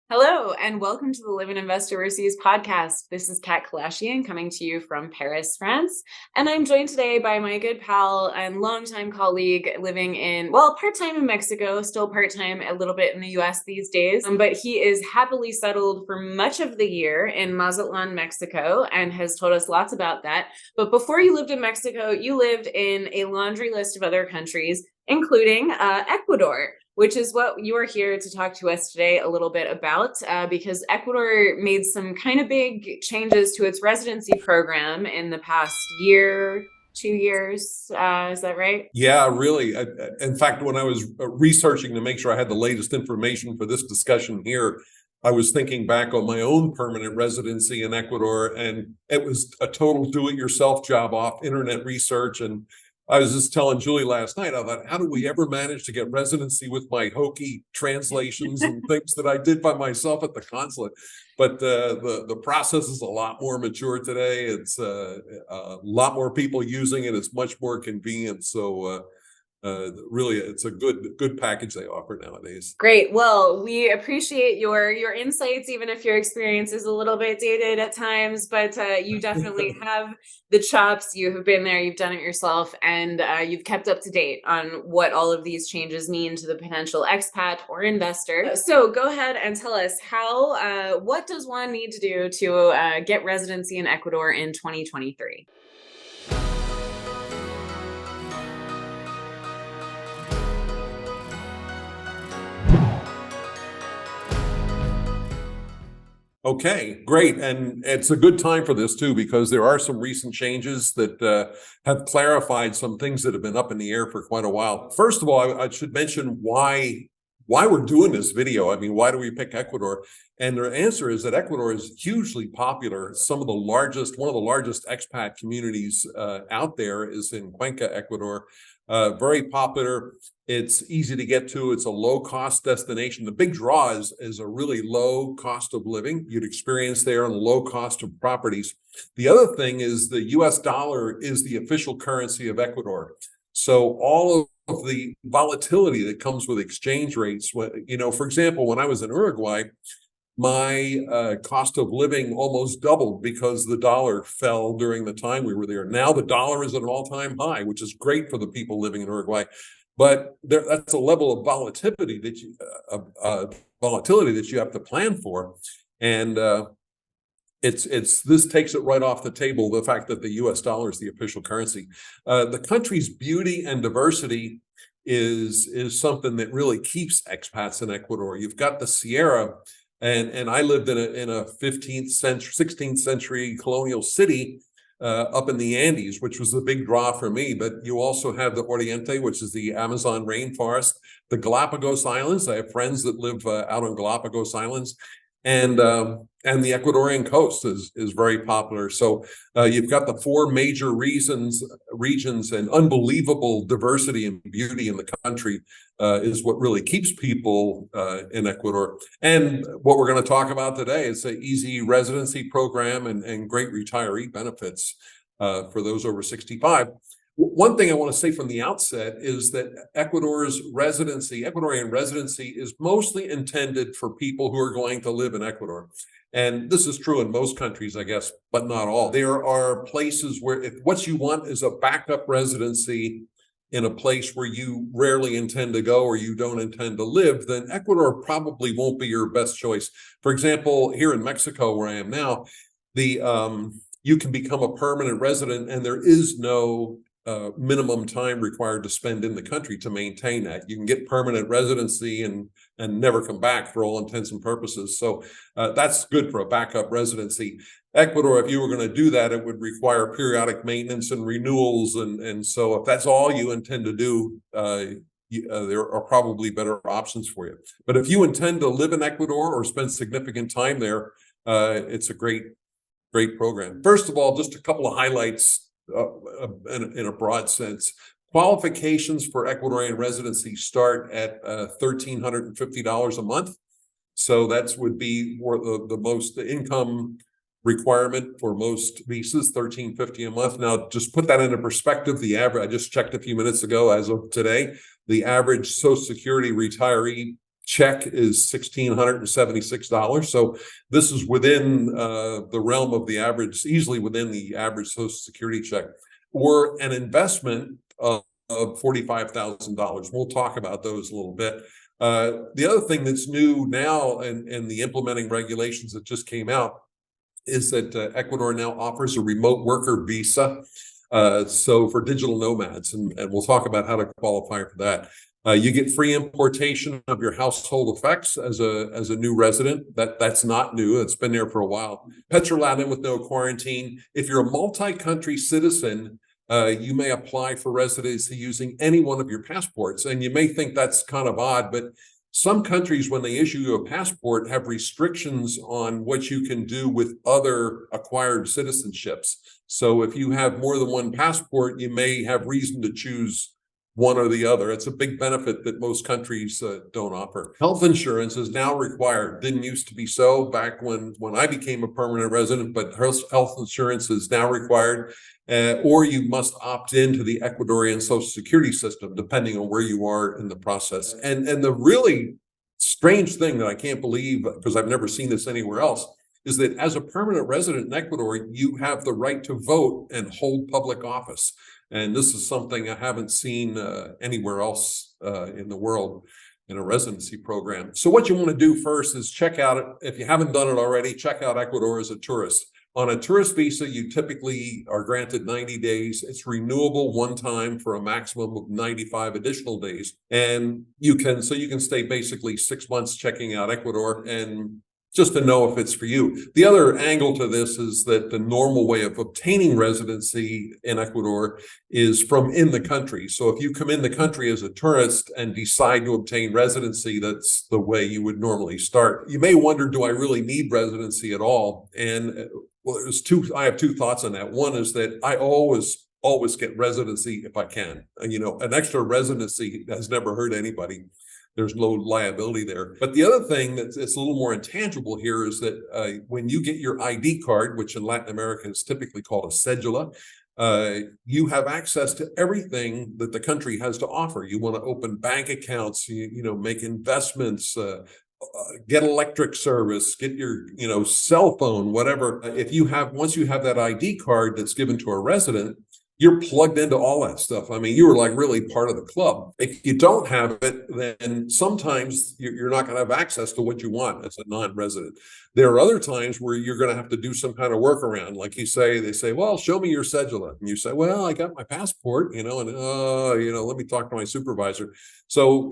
Hello, and welcome to the Live and Invest Overseas podcast. This is Kat Kalashian coming to you from Paris, France. And I'm joined today by my good pal and longtime colleague living part-time in Mexico, still part-time a little bit in the US these days. But he is happily settled for much of the year in Mazatlan, Mexico, and has told us lots about that. But before you lived in Mexico, you lived in a laundry list of other countries, including Ecuador, which is what you are here to talk to us today a little bit about, because Ecuador made some kind of big changes to its residency program in the past year, 2 years. Is that right? Yeah, really. In fact, when I was researching to make sure I had the latest information for this discussion here, I was thinking back on my own permanent residency in Ecuador, and it was a total do-it-yourself job off internet research. And I was just telling Julie last night, I thought, how do we ever manage to get residency with my hokey translations and things that I did by myself at the consulate? But the process is a lot more mature today. It's a lot more people using it. It's much more convenient. So really, it's a good package they offer nowadays. Great. Well, we appreciate your insights, even if your experience is a little bit dated at times, but you definitely have the chops. You have been there, you've done it yourself, and you've kept up to date on what all of these changes mean to the potential expat or investor. So go ahead and tell us what does one need to do to get residency in Ecuador in 2023? Okay, great. And it's a good time for this too, because there are some recent changes that have clarified some things that have been up in the air for quite a while. First of all, I should mention why we're doing this video. I mean, why do we pick Ecuador? And the answer is that Ecuador is hugely popular. One of the largest expat communities out there is in Cuenca, Ecuador. Very popular. It's easy to get to. It's a low-cost destination. The big draw is a really low cost of living you'd experience there and low cost of properties. The other thing is the US dollar is the official currency of Ecuador. So all of the volatility that comes with exchange rates, for example, when I was in Uruguay, my cost of living almost doubled because the dollar fell during the time we were there. Now the dollar is at an all-time high, which is great for the people living in Uruguay. But that's a level of volatility that you have to plan for, and this takes it right off the table. The fact that the U.S. dollar is the official currency, the country's beauty and diversity is something that really keeps expats in Ecuador. You've got the Sierra, and I lived in a 15th century, 16th century colonial city up in the Andes, which was the big draw for me. But you also have the Oriente, which is the Amazon rainforest, the Galapagos Islands. I have friends that live out on Galapagos Islands, and the Ecuadorian coast is very popular. So you've got the four major regions, and unbelievable diversity and beauty in the country is what really keeps people in Ecuador. And what we're going to talk about today is an easy residency program and great retiree benefits for those over 65. One thing I want to say from the outset is that Ecuadorian residency is mostly intended for people who are going to live in Ecuador. And this is true in most countries, I guess, but not all. There are places where if what you want is a backup residency in a place where you rarely intend to go or you don't intend to live, then Ecuador probably won't be your best choice. For example, here in Mexico, where I am now, you can become a permanent resident, and there is no minimum time required to spend in the country to maintain that. You can get permanent residency and never come back for all intents and purposes. So that's good for a backup residency. Ecuador, if you were going to do that, it would require periodic maintenance and renewals. And so if that's all you intend to do, there are probably better options for you. But if you intend to live in Ecuador or spend significant time there, it's a great program. First of all, just a couple of highlights in a broad sense. Qualifications for Ecuadorian residency start at $1,350 a month. So that would be the most income requirement for most visas, $1,350 a month. Now, just put that into perspective. The average, I just checked a few minutes ago, as of today, the average Social Security retiree check is $1,676. So this is within the realm of the average, easily within the average Social Security check, or an investment of $45,000. We'll talk about those a little bit. The other thing that's new now and the implementing regulations that just came out is that Ecuador now offers a remote worker visa. So for digital nomads, and we'll talk about how to qualify for that. You get free importation of your household effects as a new resident. That's not new. It's been there for a while. Petrolatum with no quarantine. If you're a multi-country citizen, you may apply for residency using any one of your passports. And you may think that's kind of odd, but some countries, when they issue you a passport, have restrictions on what you can do with other acquired citizenships. So if you have more than one passport, you may have reason to choose one or the other. It's a big benefit that most countries don't offer. Health insurance is now required. Didn't used to be so back when I became a permanent resident, but health insurance is now required. Or you must opt into the Ecuadorian Social Security system, depending on where you are in the process. And the really strange thing that I can't believe, because I've never seen this anywhere else, is that as a permanent resident in Ecuador, you have the right to vote and hold public office. And this is something I haven't seen anywhere else in the world in a residency program. So what you want to do first is check out, if you haven't done it already, check out Ecuador as a tourist. On a tourist visa, you typically are granted 90 days. It's renewable one time for a maximum of 95 additional days. And you can stay basically 6 months checking out Ecuador, and just to know if it's for you. The other angle to this is that the normal way of obtaining residency in Ecuador is from in the country. So if you come in the country as a tourist and decide to obtain residency, that's the way you would normally start. You may wonder, do I really need residency at all? And well, I have two thoughts on that. One is that I always get residency if I can. An extra residency has never hurt anybody. There's no liability there. But the other thing that's a little more intangible here is that when you get your ID card, which in Latin America is typically called a cédula, you have access to everything that the country has to offer. You want to open bank accounts, make investments, get electric service, get your, cell phone, whatever. Once you have that ID card that's given to a resident, you're plugged into all that stuff. I mean, you were like really part of the club. If you don't have it, then sometimes you're not going to have access to what you want as a non-resident. There are other times where you're going to have to do some kind of workaround. Like they say, well, show me your cédula. And you say, well, I got my passport, let me talk to my supervisor. So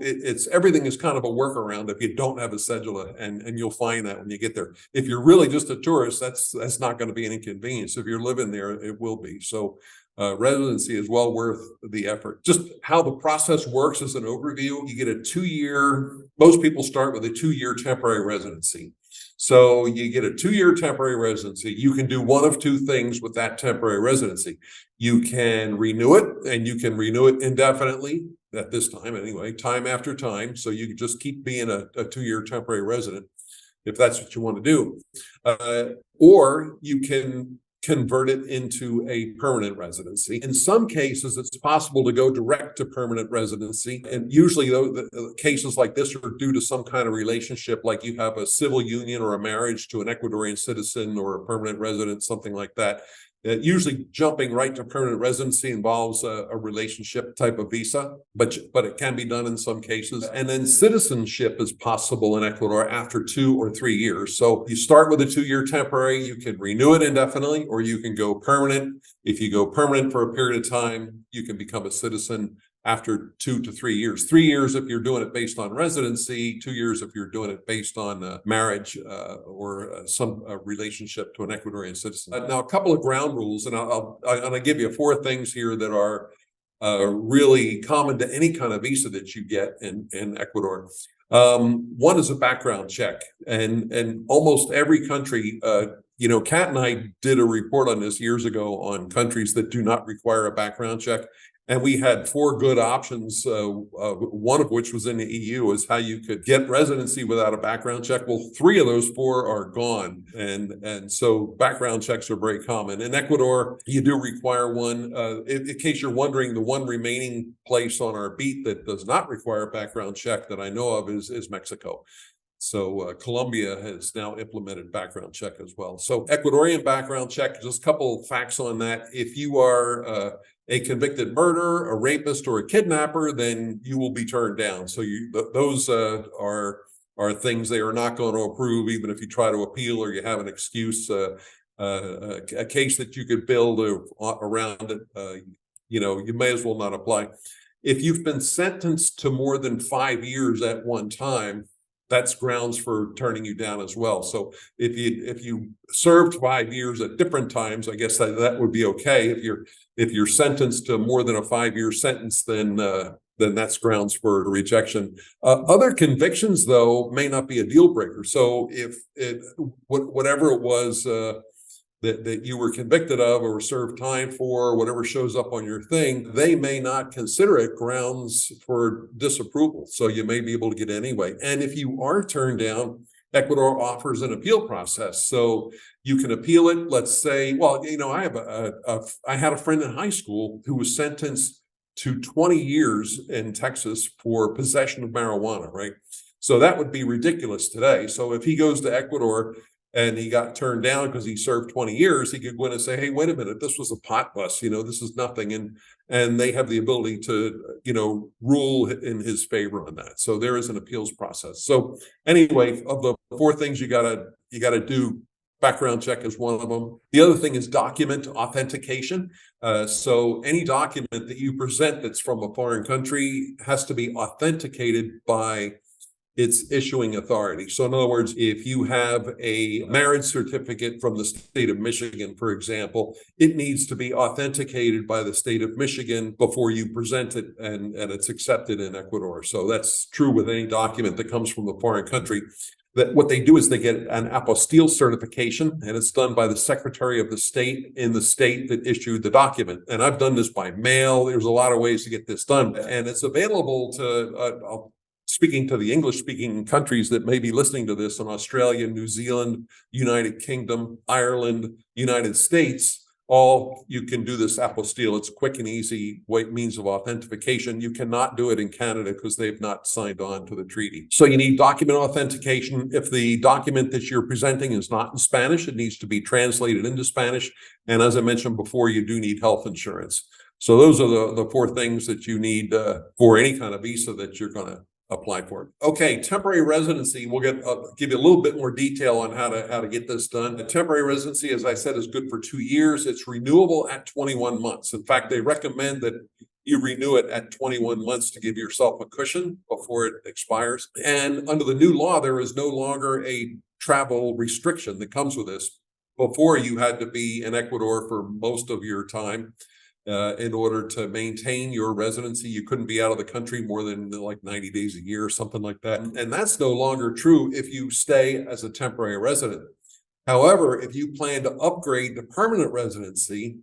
everything is kind of a workaround if you don't have a cédula, and you'll find that when you get there. If you're really just a tourist, that's not going to be an inconvenience. If you're living there, it will be. So residency is well worth the effort. Just how the process works as an overview: you get a 2-year, most people start with a 2-year temporary residency. So you get a 2-year temporary residency. You can do one of two things with that temporary residency. You can renew it, and you can renew it indefinitely, at this time anyway, time after time. So you can just keep being a 2-year temporary resident if that's what you want to do. Or you can convert it into a permanent residency. In some cases, it's possible to go direct to permanent residency. And usually the cases like this are due to some kind of relationship, like you have a civil union or a marriage to an Ecuadorian citizen or a permanent resident, something like that. Usually jumping right to permanent residency involves a relationship type of visa, but it can be done in some cases. And then citizenship is possible in Ecuador after 2 or 3 years. So you start with a 2-year temporary, you can renew it indefinitely, or you can go permanent. If you go permanent for a period of time, you can become a citizen after 2 to 3 years. 3 years if you're doing it based on residency, 2 years if you're doing it based on marriage or some relationship to an Ecuadorian citizen. Now, a couple of ground rules, and I'm going to give you 4 things here that are really common to any kind of visa that you get in Ecuador. One is a background check, and almost every country, Kat and I did a report on this years ago on countries that do not require a background check. And we had four good options, one of which was in the EU, is how you could get residency without a background check. Well, three of those four are gone. And so background checks are very common. In Ecuador, you do require one. In case you're wondering, the one remaining place on our beat that does not require a background check that I know of is Mexico. So Colombia has now implemented background check as well. So Ecuadorian background check, just a couple of facts on that. If you are a convicted murderer, a rapist, or a kidnapper, then you will be turned down. So those are things they are not going to approve, even if you try to appeal or you have an excuse, a case that you could build around it. You may as well not apply. If you've been sentenced to more than 5 years at one time, that's grounds for turning you down as well. So if you served 5 years at different times, I guess that would be okay. If you're sentenced to more than a 5-year sentence, then that's grounds for rejection. Other convictions, though, may not be a deal breaker. So whatever it was that you were convicted of or served time for, whatever shows up on your thing, they may not consider it grounds for disapproval. So you may be able to get anyway. And if you are turned down, Ecuador offers an appeal process. So you can appeal it. Let's say, well, I had a friend in high school who was sentenced to 20 years in Texas for possession of marijuana, right? So that would be ridiculous today. So if he goes to Ecuador and he got turned down because he served 20 years, he could go in and say, hey, wait a minute, this was a pot bust, this is nothing. And they have the ability to, rule in his favor on that. So there is an appeals process. So anyway, of the four things you gotta do, background check is one of them. The other thing is document authentication. So any document that you present that's from a foreign country has to be authenticated by its issuing authority. So in other words, if you have a marriage certificate from the state of Michigan, for example, it needs to be authenticated by the state of Michigan before you present it, and it's accepted in Ecuador. So that's true with any document that comes from the foreign country. That what they do is they get an apostille certification, and it's done by the Secretary of the State in the state that issued the document. And I've done this by mail. There's a lot of ways to get this done, and it's available to speaking to the English-speaking countries that may be listening to this in Australia, New Zealand, United Kingdom, Ireland, United States, all you can do this apostille. It's a quick and easy means of authentication. You cannot do it in Canada because they've not signed on to the treaty. So you need document authentication. If the document that you're presenting is not in Spanish, it needs to be translated into Spanish. And as I mentioned before, you do need health insurance. So those are the four things that you need for any kind of visa that you're going to apply for. Okay, temporary residency. We'll give you a little bit more detail on how to get this done. The temporary residency, as I said, is good for 2 years. It's renewable at 21 months. In fact, they recommend that you renew it at 21 months to give yourself a cushion before it expires. And under the new law, there is no longer a travel restriction that comes with this. Before, you had to be in Ecuador for most of your time. In order to maintain your residency, you couldn't be out of the country more than like 90 days a year or something like that. And that's no longer true if you stay as a temporary resident. However, if you plan to upgrade to permanent residency,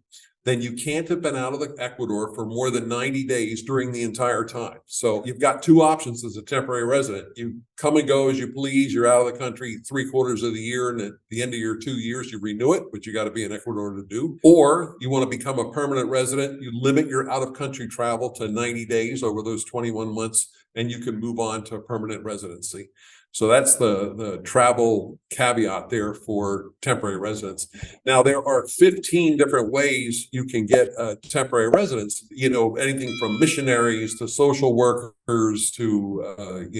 then you can't have been out of Ecuador for more than 90 days during the entire time. So you've got two options as a temporary resident. You come and go as you please. You're out of the country 3/4 of the year, and at the end of your 2 years, you renew it, but you got to be in Ecuador to do. Or you want to become a permanent resident. You limit your out-of-country travel to 90 days over those 21 months, and you can move on to a permanent residency. So that's the travel caveat there for temporary residence. Now, there are 15 different ways you can get a temporary residence, anything from missionaries to social workers to,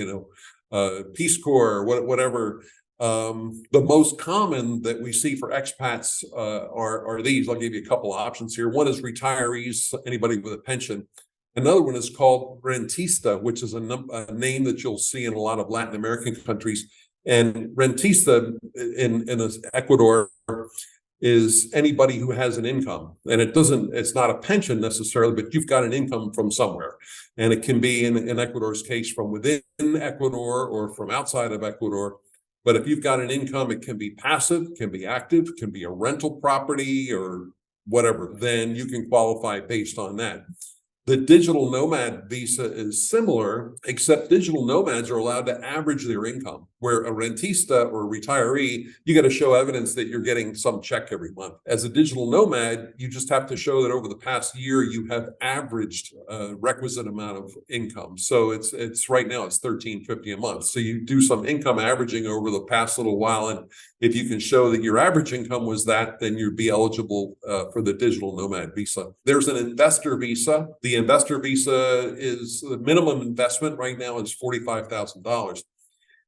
Peace Corps, whatever. The most common that we see for expats are these. I'll give you a couple of options here. One is retirees, anybody with a pension. Another one is called rentista, which is a name that you'll see in a lot of Latin American countries. And rentista in Ecuador is anybody who has an income. And it's not a pension necessarily, but you've got an income from somewhere. And it can be, in Ecuador's case, from within Ecuador or from outside of Ecuador. But if you've got an income, it can be passive, can be active, can be a rental property or whatever, then you can qualify based on that. The digital nomad visa is similar, except digital nomads are allowed to average their income, where a rentista or a retiree, you got to show evidence that you're getting some check every month. As a digital nomad, you just have to show that over the past year, you have averaged a requisite amount of income. So it's right now it's $13.50 a month. So you do some income averaging over the past little while, and if you can show that your average income was that, then you'd be eligible for the digital nomad visa. There's an investor visa. The investor visa is the minimum investment right now is $45,000.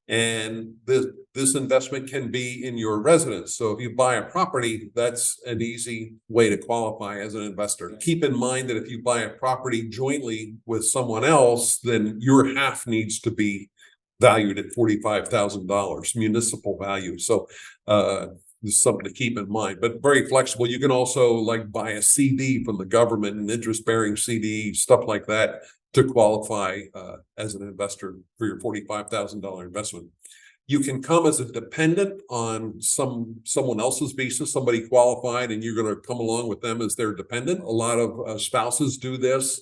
And this investment can be in your residence. So if you buy a property, that's an easy way to qualify as an investor. Keep in mind that if you buy a property jointly with someone else, then your half needs to be valued at $45,000 municipal value. So there's something to keep in mind, but very flexible. You can also like buy a CD from the government, an interest-bearing CD, stuff like that, to qualify as an investor for your $45,000 investment. You can come as a dependent on someone else's visa, somebody qualified, and you're going to come along with them as their dependent. A lot of spouses do this.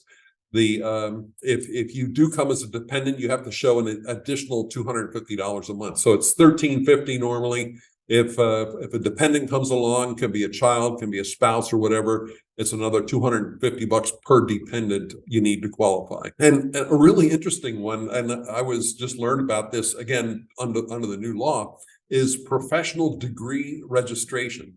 If you do come as a dependent, you have to show an additional $250 a month. So it's $13.50 normally. If a dependent comes along, can be a child, can be a spouse or whatever, it's another $250 per dependent you need to qualify. And a really interesting one, and I was just learned about this again under the new law, is professional degree registration.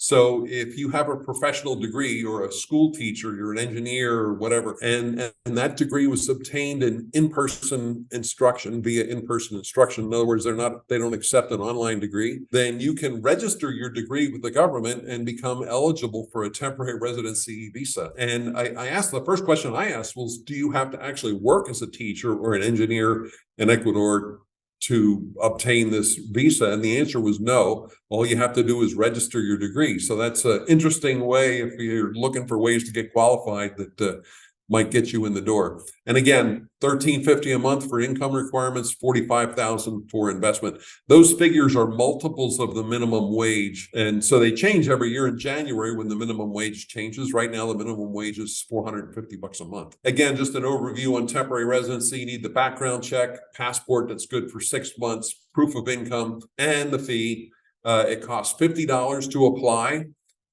So if you have a professional degree, you're a school teacher, you're an engineer or whatever, and that degree was obtained in in-person instruction via in-person instruction. In other words, they don't accept an online degree, then you can register your degree with the government and become eligible for a temporary residency visa. And the first question I asked was, do you have to actually work as a teacher or an engineer in Ecuador to obtain this visa? And the answer was no. All you have to do is register your degree. So that's an interesting way if you're looking for ways to get qualified that might get you in the door. And again, $13.50 a month for income requirements, $45,000 for investment. Those figures are multiples of the minimum wage. And so they change every year in January when the minimum wage changes. Right now, the minimum wage is $450 a month. Again, just an overview on temporary residency. You need the background check, passport that's good for 6 months, proof of income, and the fee. It costs $50 to apply,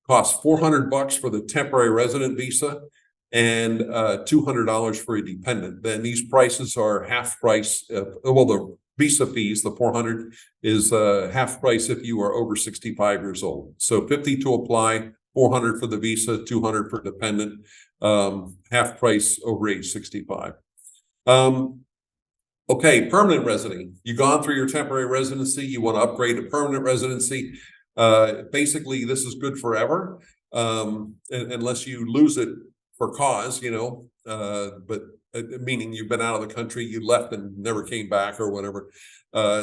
costs $400 for the temporary resident visa, and $200 for a dependent. Then these prices are half price. The visa fees, the $400 is half price if you are over 65 years old. So $50 to apply, $400 for the visa, $200 for dependent, half price over age 65. Okay, permanent residency. You've gone through your temporary residency. You want to upgrade to permanent residency. Basically, this is good forever, unless you lose it for cause, but meaning you've been out of the country, you left and never came back or whatever.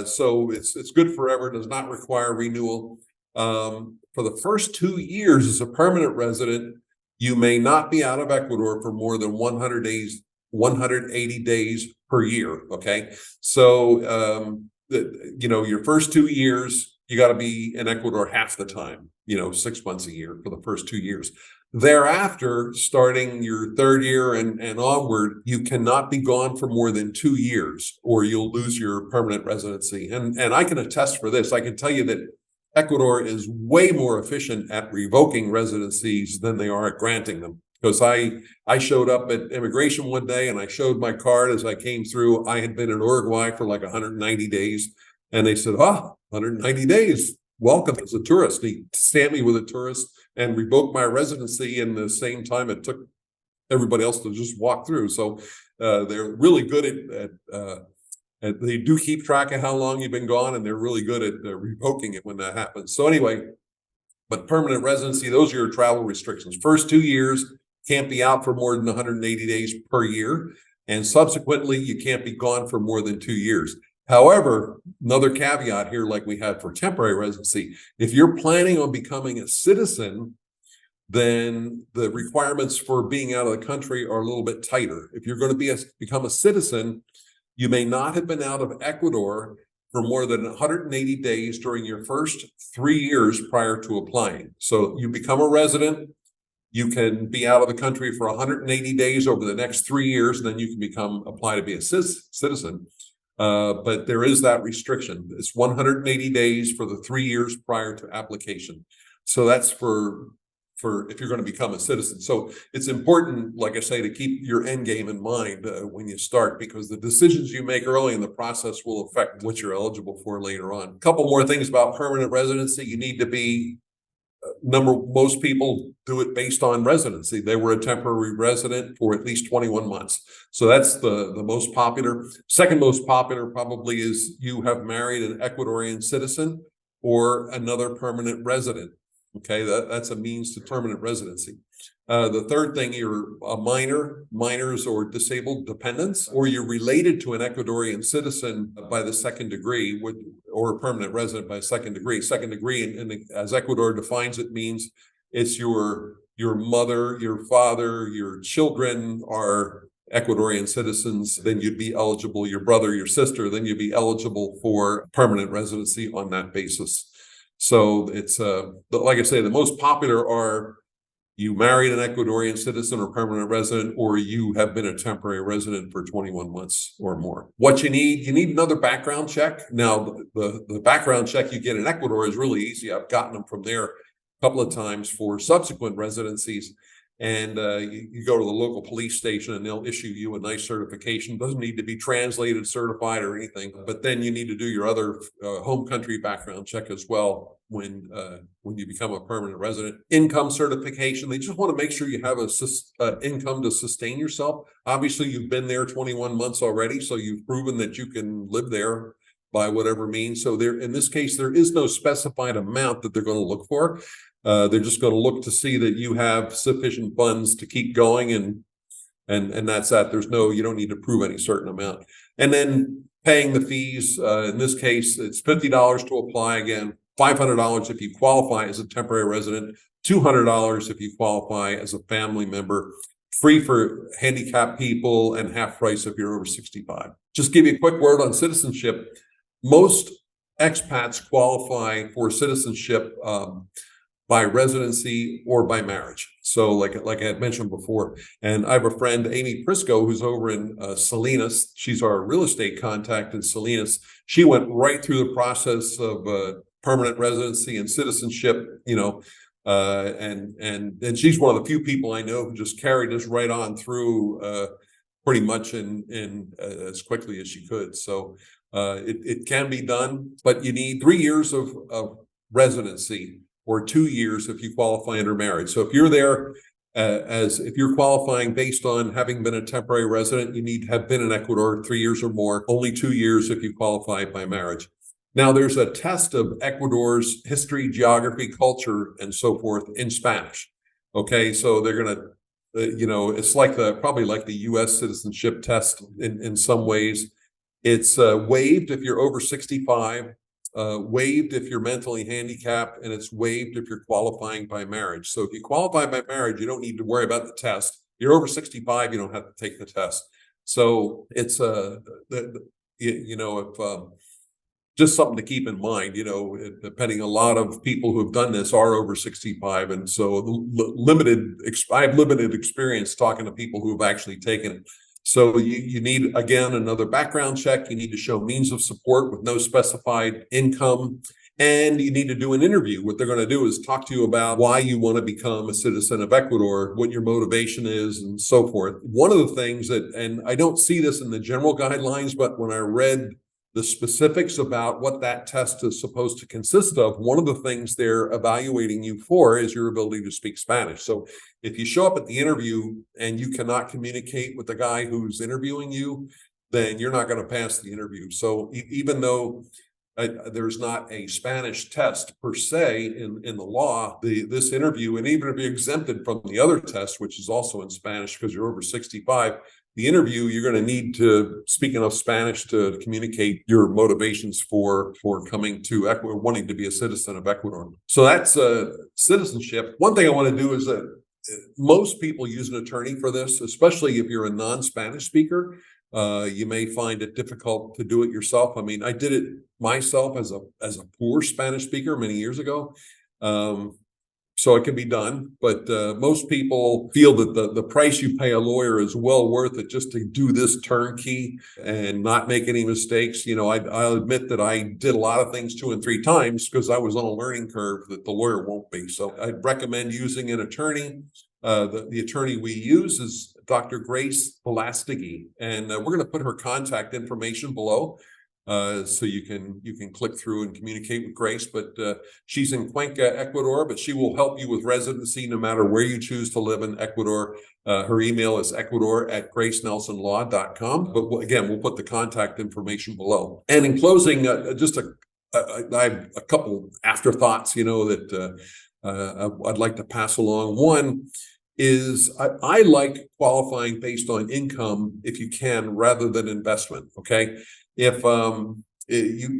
So it's good forever, does not require renewal. For the first 2 years as a permanent resident, you may not be out of Ecuador for more than 180 days per year. Okay. So, your first 2 years, you got to be in Ecuador half the time, 6 months a year for the first 2 years. Thereafter, starting your third year and onward, you cannot be gone for more than 2 years or you'll lose your permanent residency. And I can attest for this. I can tell you that Ecuador is way more efficient at revoking residencies than they are at granting them. Because I showed up at immigration one day and I showed my card as I came through. I had been in Uruguay for like 190 days. And they said, 190 days, welcome as a tourist. He stamped me with a tourist and revoked my residency in the same time it took everybody else to just walk through. So they're really good at they do keep track of how long you've been gone, and they're really good at revoking it when that happens. So anyway, but permanent residency, those are your travel restrictions. First 2 years, can't be out for more than 180 days per year. And subsequently, you can't be gone for more than 2 years. However, another caveat here, like we had for temporary residency, if you're planning on becoming a citizen, then the requirements for being out of the country are a little bit tighter. If you're going to become a citizen, you may not have been out of Ecuador for more than 180 days during your first 3 years prior to applying. So you become a resident, You can be out of the country for 180 days over the next 3 years, and then you can apply to be a citizen. But there is that restriction. It's 180 days for the 3 years prior to application. So that's for if you're going to become a citizen. So it's important, like I say, to keep your end game in mind when you start, because the decisions you make early in the process will affect what you're eligible for later on. A couple more things about permanent residency. You need to be most people do it based on residency. They were a temporary resident for at least 21 months. So that's the most popular. Second most popular probably is you have married an Ecuadorian citizen or another permanent resident. Okay, that's a means to permanent residency. The third thing, you're a minors or disabled dependents, or you're related to an Ecuadorian citizen by the second degree, or a permanent resident by second degree. Second degree, as Ecuador defines it, means it's your mother, your father, your children are Ecuadorian citizens, then you'd be eligible, your brother, your sister, then you'd be eligible for permanent residency on that basis. So it's like I say, the most popular are you married an Ecuadorian citizen or permanent resident, or you have been a temporary resident for 21 months or more. What you need another background check. Now, the background check you get in Ecuador is really easy. I've gotten them from there a couple of times for subsequent residencies. And you go to the local police station and they'll issue you a nice certification. Doesn't need to be translated, certified, or anything. But then you need to do your other home country background check as well when you become a permanent resident. Income certification. They just want to make sure you have a income to sustain yourself. Obviously, you've been there 21 months already, so you've proven that you can live there by whatever means. So in this case, there is no specified amount that they're going to look for. They're just going to look to see that you have sufficient funds to keep going, and that's that. You don't need to prove any certain amount. And then paying the fees. In this case, it's $50 to apply. Again, $500 if you qualify as a temporary resident, $200 if you qualify as a family member. Free for handicapped people and half price if you're over 65. Just give you a quick word on citizenship. Most expats qualify for citizenship by residency or by marriage. So like I had mentioned before, and I have a friend, Amy Prisco, who's over in Salinas. She's our real estate contact in Salinas. She went right through the process of permanent residency and citizenship, and she's one of the few people I know who just carried us right on through pretty much in as quickly as she could. So it can be done, but you need 3 years of residency, or 2 years if you qualify under marriage. So if you're there if you're qualifying based on having been a temporary resident, you need to have been in Ecuador 3 years or more, only 2 years if you qualify by marriage. Now, there's a test of Ecuador's history, geography, culture, and so forth in Spanish. Okay, so they're going to, it's like probably like the U.S. citizenship test in some ways. It's waived if you're over 65. Waived if you're mentally handicapped, and it's waived if you're qualifying by marriage. So if you qualify by marriage, you don't need to worry about the test. You're over 65, you don't have to take the test. So it's just something to keep in mind. Depending, a lot of people who have done this are over 65, and so I have limited experience talking to people who have actually taken it. So you need, again, another background check. You need to show means of support with no specified income. And you need to do an interview. What they're going to do is talk to you about why you want to become a citizen of Ecuador, what your motivation is, and so forth. One of the things and I don't see this in the general guidelines, but when I read the specifics about what that test is supposed to consist of, one of the things they're evaluating you for is your ability to speak Spanish. So if you show up at the interview and you cannot communicate with the guy who's interviewing you, then you're not going to pass the interview. So even though there's not a Spanish test per se in the law, this interview, and even if you're exempted from the other test, which is also in Spanish because you're over 65, the interview, you're going to need to speak enough Spanish to communicate your motivations for coming to Ecuador, wanting to be a citizen of Ecuador. So that's citizenship. One thing I want to do is that most people use an attorney for this, especially if you're a non-Spanish speaker. You may find it difficult to do it yourself. I mean, I did it myself as a poor Spanish speaker many years ago. So it can be done, but most people feel that the price you pay a lawyer is well worth it just to do this turnkey and not make any mistakes. I'll admit that I did a lot of things 2 and 3 times because I was on a learning curve that the lawyer won't be. So I'd recommend using an attorney. The attorney we use is Dr. Grace Velastegui, and we're going to put her contact information below. So you can click through and communicate with Grace, but she's in Cuenca, Ecuador, but she will help you with residency no matter where you choose to live in Ecuador. Her email is ecuador@gracenelsonlaw.com. But again, we'll put the contact information below. And in closing, just I have a couple afterthoughts, that I'd like to pass along. One is I like qualifying based on income if you can, rather than investment. Okay. If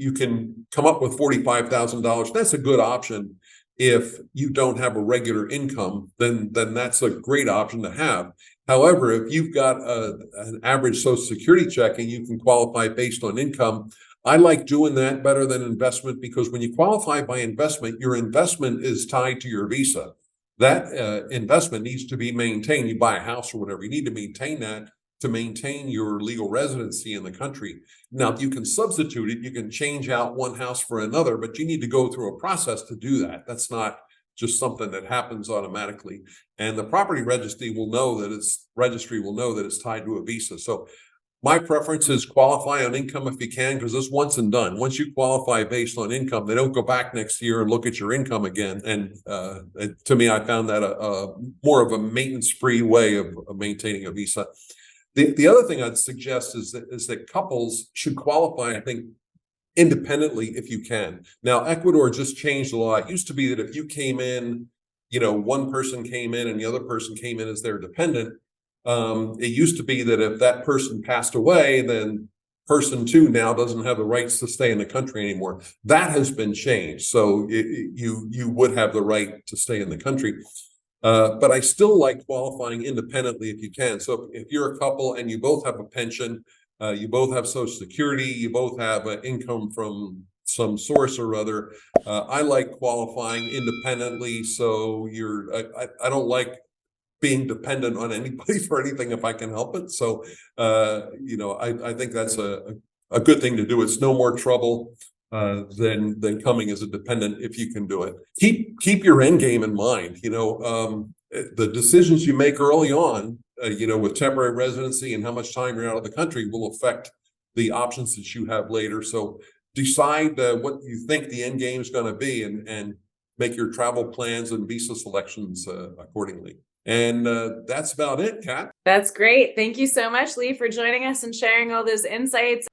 you can come up with $45,000, that's a good option. If you don't have a regular income, then that's a great option to have. However, if you've got an average Social Security check and you can qualify based on income, I like doing that better than investment, because when you qualify by investment, your investment is tied to your visa. That investment needs to be maintained. You buy a house or whatever, you need to maintain that to maintain your legal residency in the country. Now, you can substitute it. You can change out one house for another, but you need to go through a process to do that. That's not just something that happens automatically. And the property registry will know that it's tied to a visa. So my preference is qualify on income if you can, because it's once and done. Once you qualify based on income, they don't go back next year and look at your income again. And to me, I found that a more of a maintenance-free way of maintaining a visa. The other thing I'd suggest is that couples should qualify, I think, independently if you can. Now, Ecuador just changed the law. It used to be that if you came in, one person came in and the other person came in as their dependent. It used to be that if that person passed away, then person 2 now doesn't have the rights to stay in the country anymore. That has been changed. So you would have the right to stay in the country. But I still like qualifying independently if you can. So if you're a couple and you both have a pension, you both have Social Security, you both have an income from some source or other, I like qualifying independently. So I don't like being dependent on anybody for anything if I can help it. So, I think that's a good thing to do. It's no more trouble than coming as a dependent if you can do it. Keep your end game in mind. The decisions you make early on, with temporary residency and how much time you're out of the country will affect the options that you have later. So decide what you think the end game is going to be, and make your travel plans and visa selections accordingly. And that's about it, Kat. That's great. Thank you so much, Lee, for joining us and sharing all those insights.